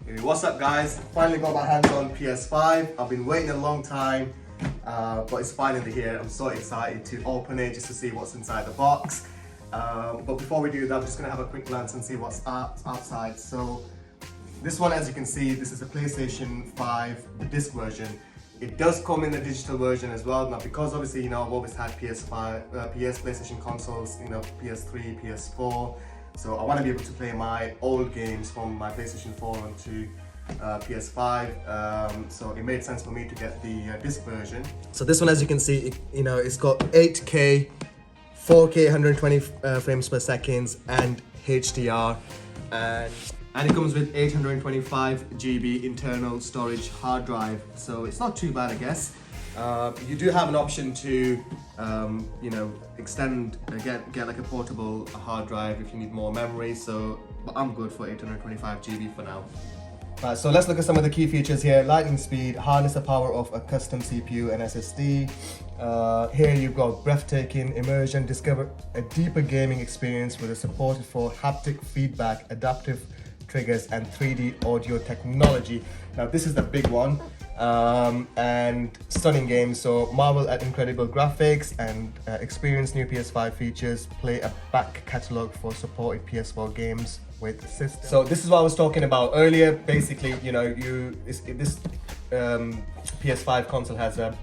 Hey, what's up guys? Finally got my hands on PS5. I've been waiting a long time, but it's finally here. I'm so excited to open it just to see what's inside the box. But before we do that, I'm just gonna have a quick glance and see what's outside. So this one, as you can see, this is a PlayStation 5, the disc version. It does come in the digital version as well. Now, because obviously, I've always had PlayStation consoles, PS3, PS4. So I want to be able to play my old games from my PlayStation 4 onto PS5. So it made sense for me to get the disc version. So this one, as you can see, it's got 8K, 4K, 120 frames per second, and HDR, and it comes with 825 GB internal storage hard drive. So it's not too bad, I guess. You do have an option to, extend, get like a portable hard drive if you need more memory. But I'm good for 825 GB for now. Right, so let's look at some of the key features here. Lightning speed, harness the power of a custom CPU and SSD. Here you've got breathtaking immersion, discover a deeper gaming experience with a support for haptic feedback, adaptive triggers, and 3D audio technology. Now this is the big one. And stunning games, so marvel at incredible graphics and experience new PS5 features, play a back catalogue for supported PS4 games with system. So this is what I was talking about earlier. Basically, this PS5 console has a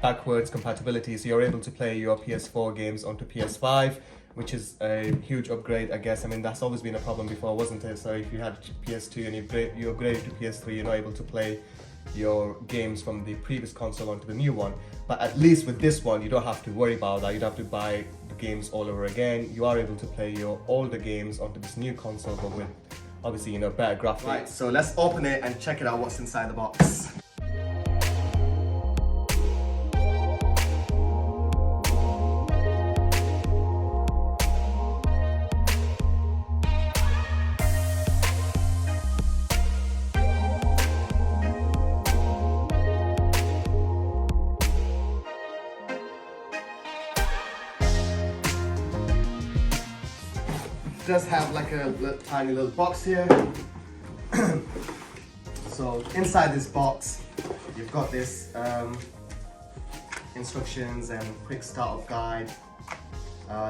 backwards compatibility, so you're able to play your PS4 games onto PS5, which is a huge upgrade, I guess. I mean, that's always been a problem before, wasn't it? So if you had PS2 and you upgraded to PS3, you're not able to play your games from the previous console onto the new one. But at least with this one, you don't have to worry about that. You don't have to buy the games all over again. You are able to play your older games onto this new console, but with obviously better graphics. Right, so let's open it and check it out what's inside the box. Does have like a tiny little box here. So inside this box, you've got this instructions and quick startup guide,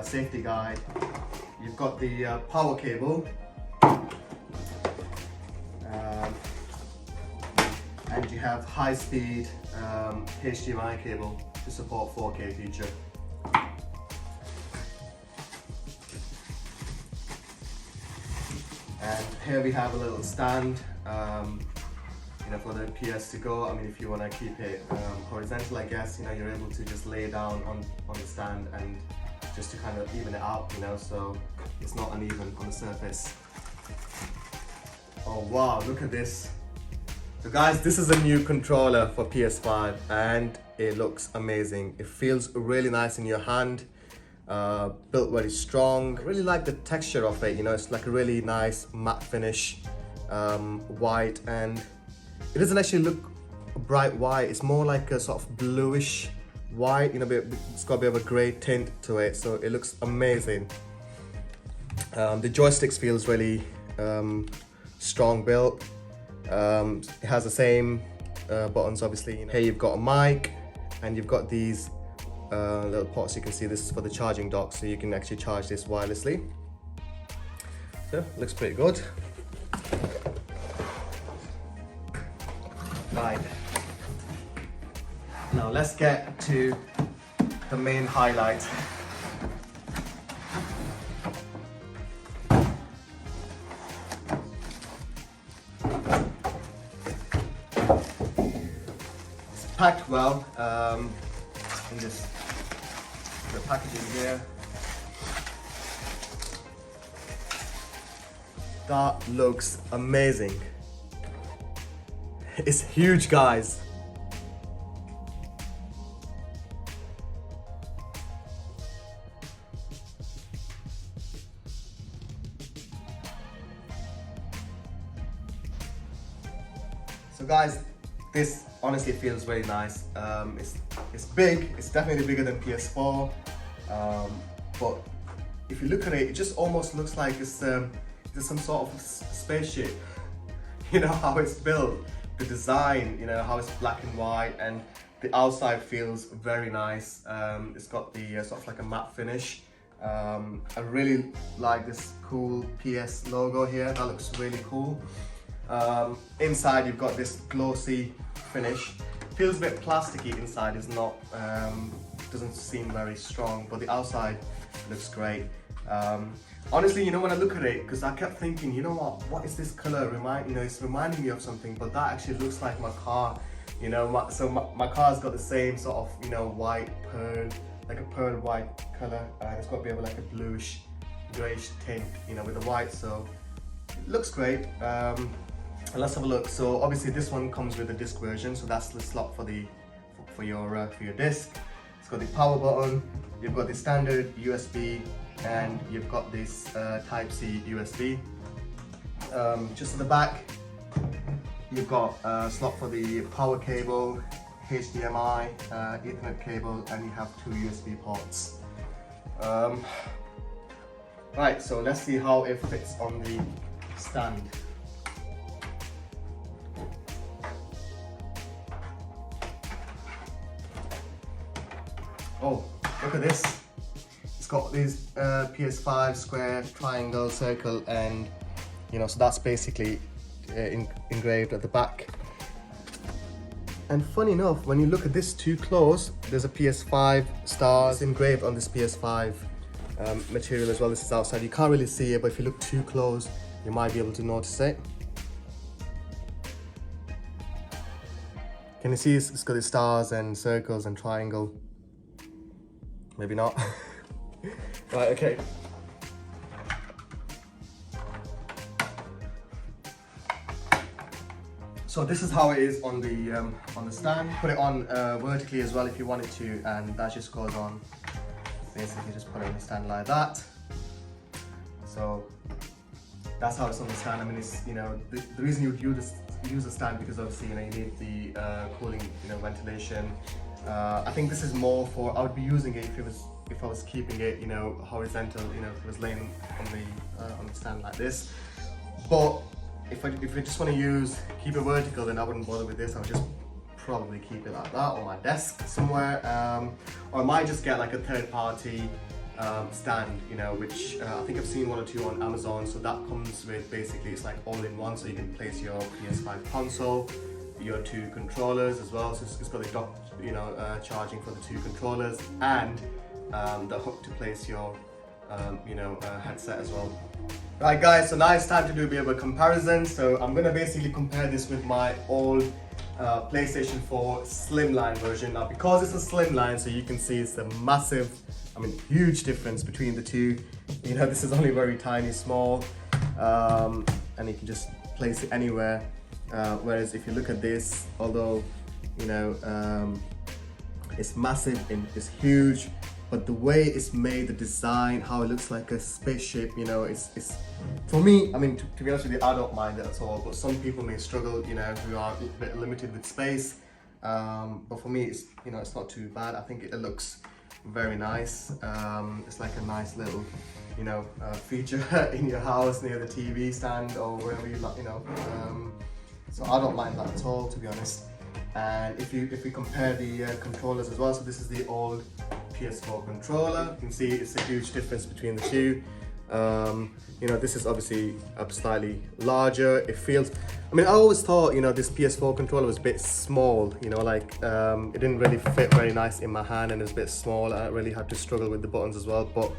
safety guide. You've got the power cable, and you have high-speed HDMI cable to support 4K feature. And here we have a little stand, for the PS to go. I mean, if you want to keep it horizontal, I guess, you're able to just lay it down on the stand and just to kind of even it out, so it's not uneven on the surface. Oh wow, look at this. So guys, this is a new controller for PS5 and it looks amazing. It feels really nice in your hand. Built very strong. I really like the texture of it, it's like a really nice matte finish, white, and it doesn't actually look bright white. It's more like a sort of bluish white, it's got a bit of a grey tint to it, so it looks amazing. The joysticks feels really strong built. It has the same buttons, obviously. Here you've got a mic and you've got these little ports. You can see this is for the charging dock, so you can actually charge this wirelessly. So looks pretty good. Right, now let's get to the main highlight. It's packed well in this. The packaging here. That looks amazing. It's huge, guys. So guys, this honestly feels very nice. It's big, it's definitely bigger than PS4, but if you look at it, it just almost looks like it's some sort of spaceship. you know, how it's built, the design, you know, how it's black and white, and the outside feels very nice. It's got the sort of like a matte finish. I really like this cool PS logo here. That looks really cool. Inside you've got this glossy finish. Feels a bit plasticky inside. It's not, doesn't seem very strong, but the outside looks great. Honestly, you know, when I look at it, because I kept thinking, you know what is this color? It's reminding me of something, but that actually looks like my car. You know, my car's got the same sort of, you know, white pearl, like a pearl white color, and it's got a bit of like a bluish, grayish tint, you know, with the white. So it looks great. And let's have a look. So obviously this one comes with the disc version, so that's the slot for your disc. It's got the power button. You've got the standard USB, and you've got this Type-C USB. Just at the back, you've got a slot for the power cable, HDMI, Ethernet cable, and you have 2 USB ports. Right, so let's see how it fits on the stand. Oh, look at this. It's got these PS5 square, triangle, circle, and you know, so that's basically engraved at the back. And funny enough, when you look at this too close, there's a PS5 stars engraved on this PS5 material as well. This is outside. You can't really see it, but if you look too close, you might be able to notice it. Can you see it's got the stars and circles and triangle? Maybe not. Right, okay. So this is how it is on the stand. Put it on vertically as well if you wanted to, and that just goes on. Basically, just put it on the stand like that. So that's how it's on the stand. I mean, it's, you know, the reason you would use a stand, because obviously, you know, you need the cooling, you know, ventilation. I think this is more for, I would be using it if I was keeping it, you know, horizontal, you know, if it was laying on the stand like this. But if I just want to keep it vertical, then I wouldn't bother with this. I would just probably keep it like that on my desk somewhere, or I might just get like a third-party stand, you know, which I think I've seen 1 or 2 on Amazon. So that comes with, basically, it's like all-in-one, so you can place your PS5 console, your 2 controllers as well. So it's got the dock, you know, charging for the 2 controllers, and the hook to place your headset as well. Right guys, so now it's time to do a bit of a comparison. So I'm gonna basically compare this with my old PlayStation 4 slimline version. Now, because it's a slimline, so you can see it's a massive, I mean, huge difference between the two. You know, this is only very tiny, small, and you can just place it anywhere. Whereas if you look at this, although, you know, it's massive and it's huge, but the way it's made, the design, how it looks like a spaceship, you know, it's for me, I mean, to be honest with you, I don't mind it at all, but some people may struggle, you know, who are a bit limited with space. But for me, it's, you know, it's not too bad. I think it looks very nice. It's like a nice little, you know, feature in your house near the TV stand or wherever you like, you know. So I don't mind that at all, to be honest. And if we compare the controllers as well, so this is the old PS4 controller. You can see it's a huge difference between the two. You know, this is obviously slightly larger. It feels, I mean, I always thought, you know, this PS4 controller was a bit small, you know, like it didn't really fit very nice in my hand, and it's a bit small. I really had to struggle with the buttons as well. But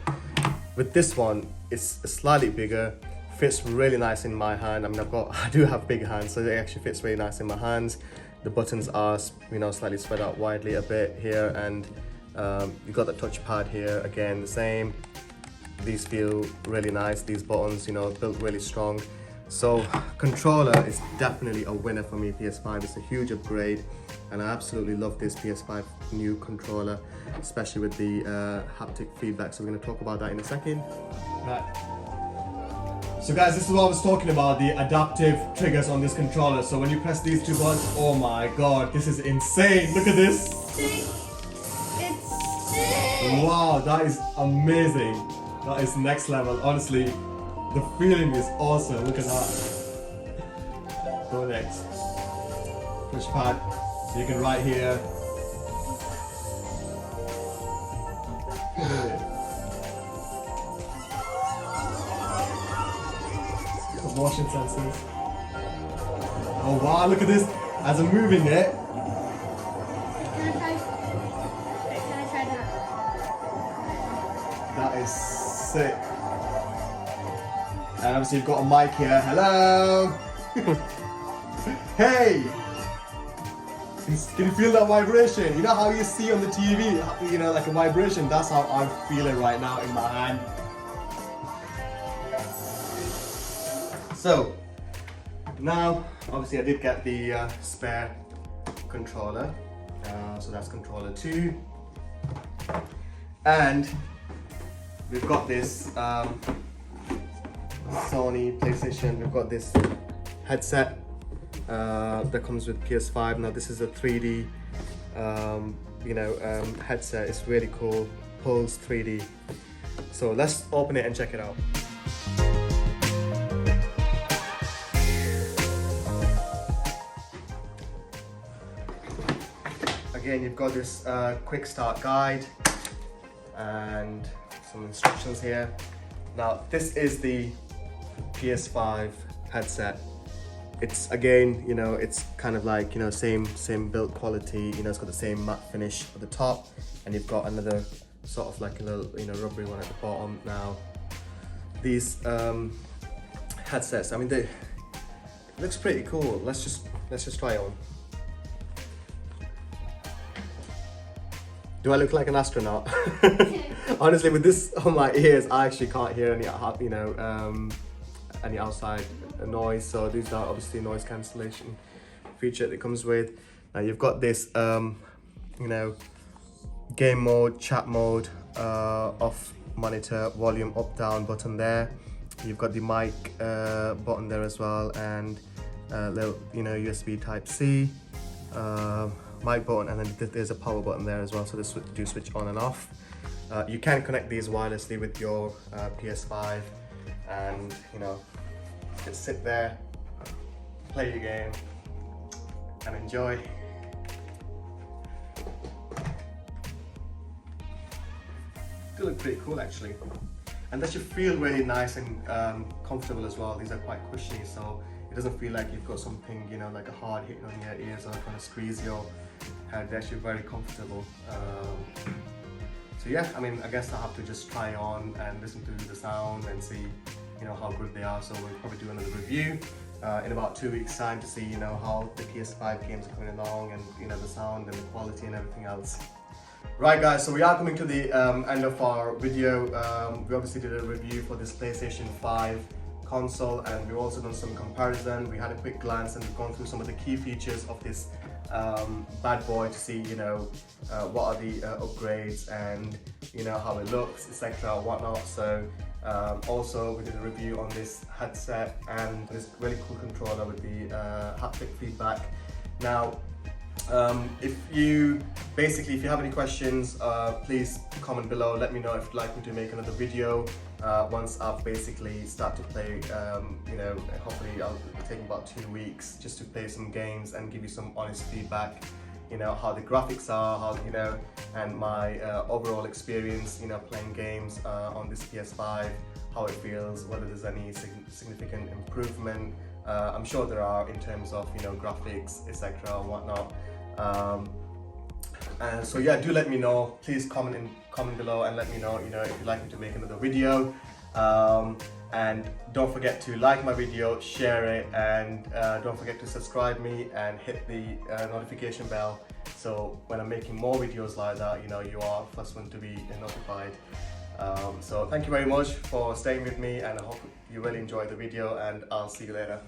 with this one, it's slightly bigger, fits really nice in my hand. I mean, I do have big hands, so it actually fits really nice in my hands. The buttons are, you know, slightly spread out widely a bit here, and you've got the touchpad here, again, the same. These feel really nice, these buttons, you know, built really strong. So controller is definitely a winner for me, PS5. It's a huge upgrade, and I absolutely love this PS5 new controller, especially with the haptic feedback. So we're going to talk about that in a second. Right. So guys, this is what I was talking about, the adaptive triggers on this controller. So when you press these 2 buttons, oh my god, this is insane. Look at this. Wow, that is amazing. That is next level. Honestly, the feeling is awesome. Look at that. Go next. Push pad. You can write here. Motion sensors. Oh wow, look at this. As I'm moving it. Can I try that? That is sick. And obviously you've got a mic here. Hello! Hey! Can you feel that vibration? You know how you see on the TV, you know, like a vibration? That's how I'm feeling right now in my hand. So, now, obviously I did get the spare controller. So that's controller 2. And we've got this Sony PlayStation, we've got this headset that comes with PS5. Now this is a 3D headset. It's really cool, Pulse 3D. So let's open it and check it out. Again, you've got this quick start guide and some instructions here. Now this is the PS5 headset. It's again, you know, it's kind of like, you know, same build quality. You know, it's got the same matte finish at the top, and you've got another sort of like a little, you know, rubbery one at the bottom. Now these headsets, I mean, it looks pretty cool. Let's just try it on. Do I look like an astronaut? Honestly, with this on my ears, I actually can't hear any, you know, any outside noise. So these are obviously noise cancellation feature that comes with. Now you've got this, you know, game mode, chat mode, off monitor, volume up down button there. You've got the mic button there as well, and little, you know, USB Type C. Mic button, and then there's a power button there as well, so this do switch on and off. You can connect these wirelessly with your PS5, and you know, just sit there, play your game, and enjoy. They look pretty cool actually, and that should feel really nice and comfortable as well. These are quite cushiony, so it doesn't feel like you've got something, you know, like a hard hit on your ears or trying to squeeze your head. They're actually very comfortable. So yeah, I mean, I guess I'll have to just try on and listen to the sound and see, you know, how good they are. So we'll probably do another review in about 2 weeks time to see, you know, how the PS5 games are coming along, and you know, the sound and the quality and everything else. Right guys, so we are coming to the end of our video. We obviously did a review for this PlayStation 5 console, and we've also done some comparison. We had a quick glance and we've gone through some of the key features of this bad boy to see, you know, what are the upgrades and, you know, how it looks, etc. or whatnot. So also we did a review on this headset and this really cool controller with the haptic feedback. Now if you have any questions, please comment below. Let me know if you'd like me to make another video once I've basically started to play. You know, hopefully I'll be taking about 2 weeks just to play some games and give you some honest feedback. You know, how the graphics are, how, you know, and my overall experience, you know, playing games on this PS5, how it feels, whether there's any significant improvement. I'm sure there are in terms of, you know, graphics, etc. and whatnot. And so yeah, do let me know. Please comment below and let me know, you know, if you'd like me to make another video. And don't forget to like my video, share it, and don't forget to subscribe me and hit the notification bell, so when I'm making more videos like that, you know, you are the first one to be notified. So thank you very much for staying with me, and I hope you really enjoyed the video, and I'll see you later.